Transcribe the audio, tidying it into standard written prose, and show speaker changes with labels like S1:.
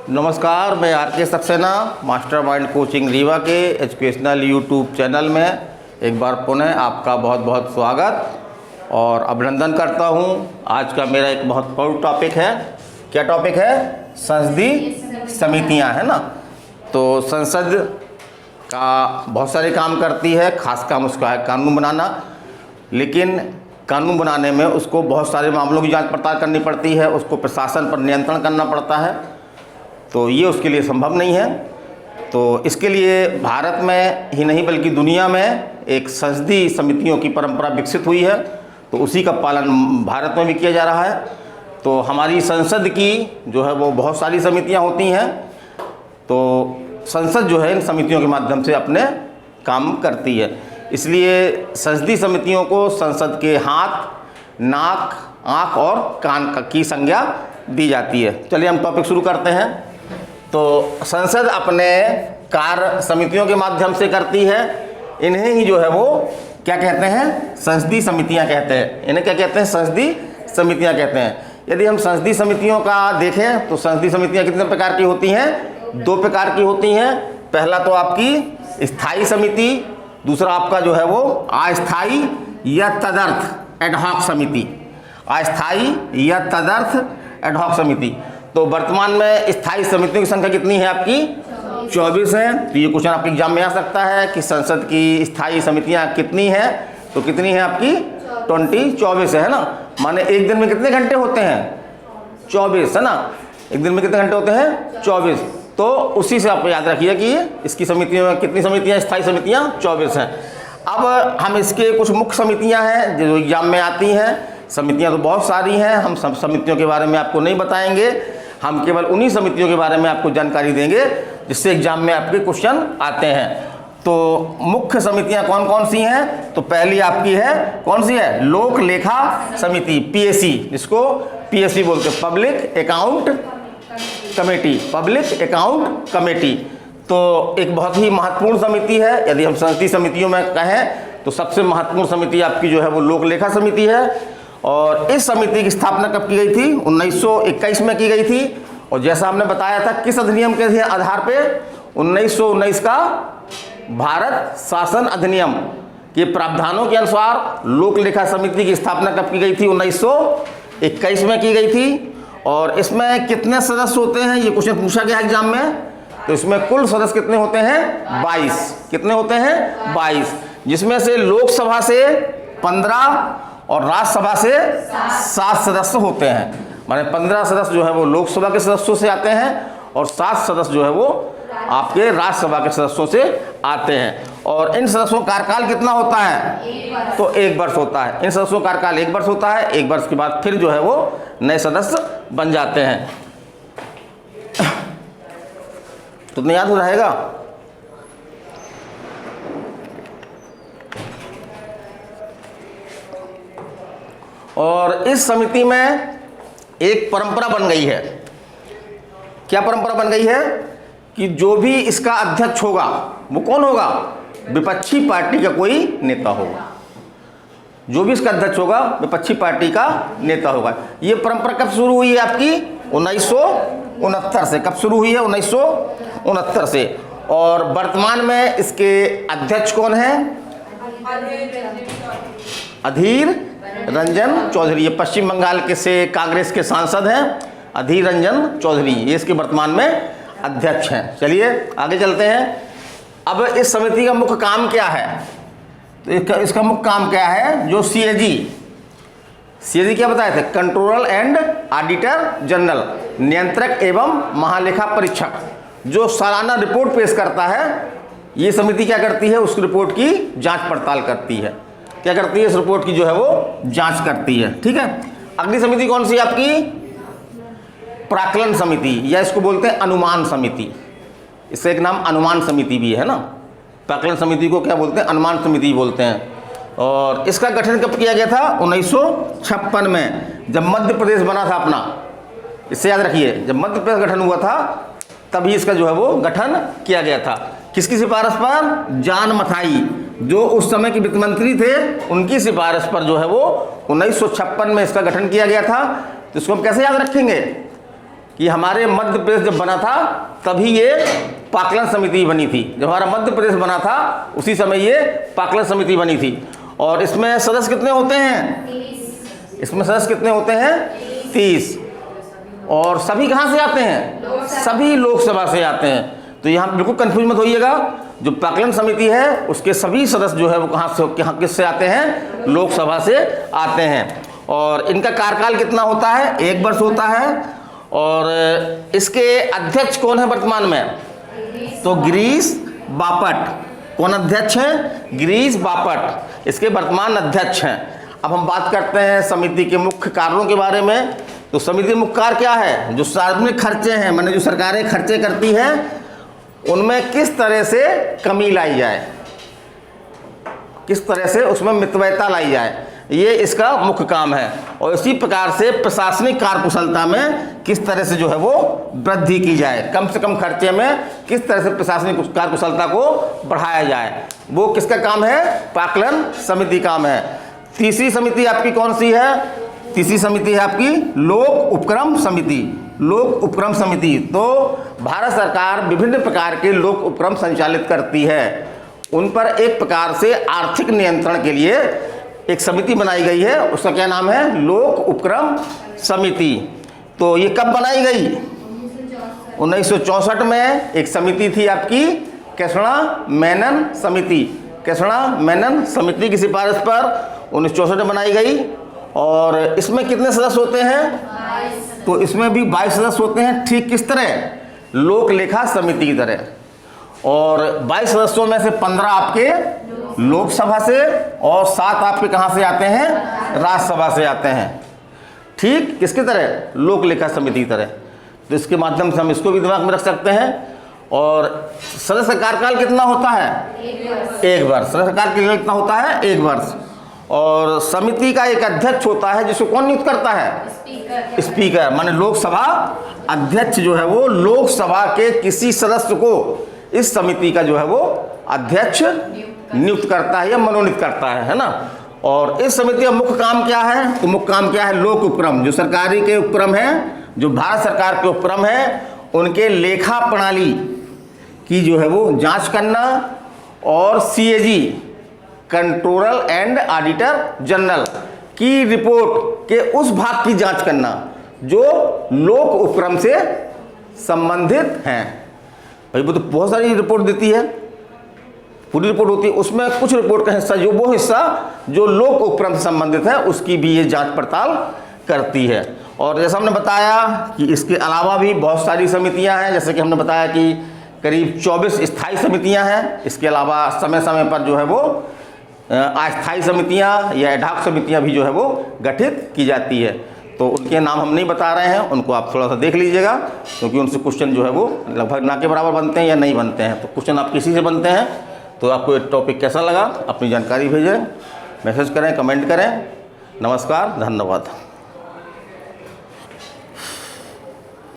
S1: नमस्कार, मैं R K. Saxena mastermind coaching Rewa के एजुकेशनल यूट्यूब चैनल में एक बार पुनः आपका बहुत बहुत स्वागत और अभिनंदन करता हूं। आज का मेरा एक महत्वपूर्ण टॉपिक है। क्या टॉपिक है? संसदीय समितियां, है ना। तो संसद का बहुत सारे काम करती है, खास काम उसका है कानून बनाना। लेकिन कानून बनाने में उसको बहुत सारे मामलों की जांच पड़ताल करनी पड़ती है, उसको प्रशासन पर नियंत्रण करना पड़ता है। तो ये उसके लिए संभव नहीं है। तो इसके लिए भारत में ही नहीं बल्कि दुनिया में एक संसदीय समितियों की परंपरा विकसित हुई है। तो उसी का पालन भारत में भी किया जा रहा है। तो हमारी संसद की जो है वो बहुत सारी समितियां होती हैं। तो संसद जो है इन समितियों के माध्यम से अपने काम करती है। इसलिए संसदीय समितियों को संसद के हाथ, नाक, आँख और कान की संज्ञा दी जाती है। चलिए हम टॉपिक शुरू करते हैं। तो संसद अपने कार्य समितियों के माध्यम से करती है। इन्हें ही जो है वो क्या कहते हैं? संसदीय समितियां कहते हैं। इन्हें क्या कहते हैं? संसदीय समितियां कहते हैं। यदि हम संसदीय समितियों का देखें तो संसदीय समितियां कितने प्रकार की होती हैं? दो प्रकार की होती हैं। पहला तो आपकी स्थायी समिति, दूसरा आपका जो है वो अस्थायी या तदर्थ एडहॉक समिति। अस्थायी या तदर्थ एडहॉक समिति। तो वर्तमान में स्थायी समितियों की संख्या कितनी है आपकी? 24 है। तो ये क्वेश्चन आपके एग्जाम में आ सकता है कि संसद की स्थायी समितियां कितनी हैं? तो कितनी है आपकी? 24 है ना। माने एक दिन में कितने घंटे होते हैं? 24, है ना। एक दिन में कितने घंटे होते हैं? 24। तो उसी से आप याद रखिए कि इसकी समितियों में कितनी समितियां, स्थायी समितियां 24 हैं। अब हम इसके कुछ मुख्य समितियां हैं जो एग्जाम में आती हैं। समितियां तो बहुत सारी हैं, हम सब समितियों के बारे में आपको नहीं बताएंगे। हम केवल उन्हीं समितियों के बारे में आपको जानकारी देंगे जिससे एग्जाम में आपके क्वेश्चन आते हैं। तो मुख्य समितियां कौन कौन सी हैं? तो पहली आपकी है, कौन सी है? लोक लेखा समिति, पीएसी, जिसको पीएससी बोलते हैं, public account committee. Public account committee तो एक बहुत ही महत्वपूर्ण समिति है। यदि हम संसदीय समितियों में कहें तो सबसे महत्वपूर्ण समिति आपकी जो है वो लोक लेखा समिति है। और इस समिति की स्थापना कब की गई थी? 1921 में की गई थी। और जैसा हमने बताया था किस अधिनियम के आधार पे? 1919 का भारत शासन अधिनियम के प्रावधानों के अनुसार लोक लेखा समिति की स्थापना कब की गई थी? 1921 में की गई थी। और इसमें कितने सदस्य होते हैं? ये क्वेश्चन पूछा गया एग्जाम में। तो इसमें कुल सदस्य कितने होते हैं? 22। कितने होते हैं? 22। जिसमें से लोकसभा से 15 और राज्यसभा से 7 सदस्य होते हैं। माने 15 सदस्य जो है वो लोकसभा के सदस्यों से आते हैं और 7 सदस्य जो है वो आपके राज्यसभा के सदस्यों से आते हैं। और इन सदस्यों का कार्यकाल कितना होता है? तो 1 वर्ष होता है। इन सदस्यों का कार्यकाल 1 वर्ष होता है। 1 वर्ष के बाद फिर जो है वो नए सदस्य बन जाते हैं। तो तुम्हें याद हो रहेगा। और इस समिति में एक परंपरा बन गई है। क्या परंपरा बन गई है? कि जो भी इसका अध्यक्ष होगा वो कौन होगा? विपक्षी पार्टी का कोई नेता होगा। जो भी इसका अध्यक्ष होगा विपक्षी पार्टी का नेता होगा। ये परंपरा कब शुरू हुई है आपकी? 1969 से। कब शुरू हुई है? 1969 से। और वर्तमान में इसके अध्यक्ष कौन है? अधीर रंजन चौधरी। ये पश्चिम बंगाल के से कांग्रेस के सांसद हैं, अधीर रंजन चौधरी। ये इसके वर्तमान में अध्यक्ष हैं। चलिए आगे चलते हैं। अब इस समिति का मुख्य काम क्या है? तो इसका मुख्य काम क्या है? जो सीएजी क्या बताए थे? कंट्रोलर एंड ऑडिटर जनरल, नियंत्रक एवं महालेखा परीक्षक, जो सालाना रिपोर्ट पेश करता है। ये समिति क्या करती है? उस रिपोर्ट की जांच पड़ताल करती है। क्या करती है? इस रिपोर्ट की जो है वो जांच करती है। ठीक है। अगली समिति कौन सी आपकी? प्राक्कलन समिति, या इसको बोलते हैं अनुमान समिति। इससे एक नाम अनुमान समिति भी है ना। प्राक्कलन समिति को क्या बोलते हैं? अनुमान समिति बोलते हैं। और इसका गठन कब किया गया था? 1956 में, जब मध्य प्रदेश बना था अपना। इससे याद रखिए, जब मध्य प्रदेश गठन हुआ था तभी इसका जो है वो गठन किया गया था। किसकी सिफारिश पर? जॉन मथाई, जो उस समय के वित्त मंत्री थे, उनकी सिफारिश पर जो है वो 1956 में इसका गठन किया गया था। तो इसको हम कैसे याद रखेंगे? कि हमारे मध्य प्रदेश जब बना था तभी ये पाकलन समिति बनी थी। जब हमारा मध्य प्रदेश बना था उसी समय ये पाकलन समिति बनी थी। और इसमें सदस्य कितने होते हैं?
S2: 30।
S1: इसमें सदस्य कितने होते हैं? 30। और सभी कहाँ से आते हैं? सभी लोकसभा से आते हैं। तो यहाँ बिल्कुल कंफ्यूज मत होइएगा, जो पाकलन समिति है उसके सभी सदस्य जो है वो कहाँ से, किससे आते हैं? लोकसभा से आते हैं। और इनका कार्यकाल कितना होता है? 1 वर्ष होता है। और इसके अध्यक्ष कौन है वर्तमान में? तो गिरीश बापट। कौन अध्यक्ष हैं? गिरीश बापट इसके वर्तमान अध्यक्ष हैं। अब हम बात करते हैं समिति के मुख्य कार्यों के बारे में। तो समिति के मुख्य कार्य क्या है? जो सार्वजनिक खर्चे हैं, माने जो सरकारें खर्चे करती हैं, उनमें किस तरह से कमी लाई जाए, किस तरह से उसमें मितव्ययता लाई जाए, ये इसका मुख्य काम है। और इसी प्रकार से प्रशासनिक कार्यकुशलता में किस तरह से जो है वो वृद्धि की जाए, कम से कम खर्चे में किस तरह से प्रशासनिक कार्यकुशलता को बढ़ाया जाए, वो किसका काम है? पाकलन समिति काम है। तीसरी समिति आपकी कौन सी है? तीसरी समिति है आपकी लोक उपक्रम समिति। लोक उपक्रम समिति, तो भारत सरकार विभिन्न प्रकार के लोक उपक्रम संचालित करती है। उन पर एक प्रकार से आर्थिक नियंत्रण के लिए एक समिति बनाई गई है, उसका क्या नाम है? लोक उपक्रम समिति। तो ये कब बनाई गई? 1964 में एक समिति थी आपकी कृष्णा मेनन समिति। कृष्णा मेनन समिति की सिफारिश पर 1964 में बनाई गई। और इसमें कितने सदस्य होते हैं? तो इसमें भी 22 सदस्य होते हैं, ठीक किस तरह? लोक लेखा समिति की तरह। और 22 सदस्यों में से 15 आपके लोकसभा से और 7 आपके कहाँ से आते हैं? राज्यसभा से आते हैं। ठीक किसकी तरह? लोक लेखा समिति की तरह। तो इसके माध्यम से हम इसको भी दिमाग में रख सकते हैं। और सदस्य कार्यकाल कितना होता है? 1 वर्ष। सदस्य कार्यकाल कितना होता है? 1 वर्ष। और समिति का एक अध्यक्ष होता है जिसको कौन नियुक्त करता है? स्पीकर। माने लोकसभा अध्यक्ष जो है वो लोकसभा के किसी सदस्य को इस समिति का जो है वो अध्यक्ष नियुक्त करता है या मनोनीत करता है ना। और इस समिति का मुख्य काम क्या है? तो मुख्य काम क्या है? लोक उपक्रम, जो सरकारी के उपक्रम हैं, जो भारत सरकार के उपक्रम हैं, उनके लेखा प्रणाली की जो है वो जांच करना। और CAG controller and auditor general की रिपोर्ट के उस भाग की जांच करना जो लोक उपक्रम से संबंधित हैं। भाई वो तो बहुत सारी रिपोर्ट देती है, पूरी रिपोर्ट होती है, उसमें कुछ रिपोर्ट का हिस्सा जो वो हिस्सा जो लोक उपक्रम से संबंधित है उसकी भी ये जांच पड़ताल करती है। और जैसा हमने बताया कि इसके अलावा भी बहुत सारी समितियां हैं, जैसे कि हमने बताया कि करीब 24 स्थायी समितियां हैं। इसके अलावा समय समय पर जो है वो अस्थायी समितियां या एडहॉक समितियां भी जो है वो गठित की जाती है। तो उनके नाम हम नहीं बता रहे हैं, उनको आप थोड़ा सा देख लीजिएगा, क्योंकि उनसे क्वेश्चन जो है वो लगभग ना के बराबर बनते हैं या नहीं बनते हैं। तो क्वेश्चन आप किसी से बनते हैं। तो आपको ये टॉपिक कैसा लगा, अपनी जानकारी भेजें, मैसेज करें, कमेंट करें। नमस्कार, धन्यवाद।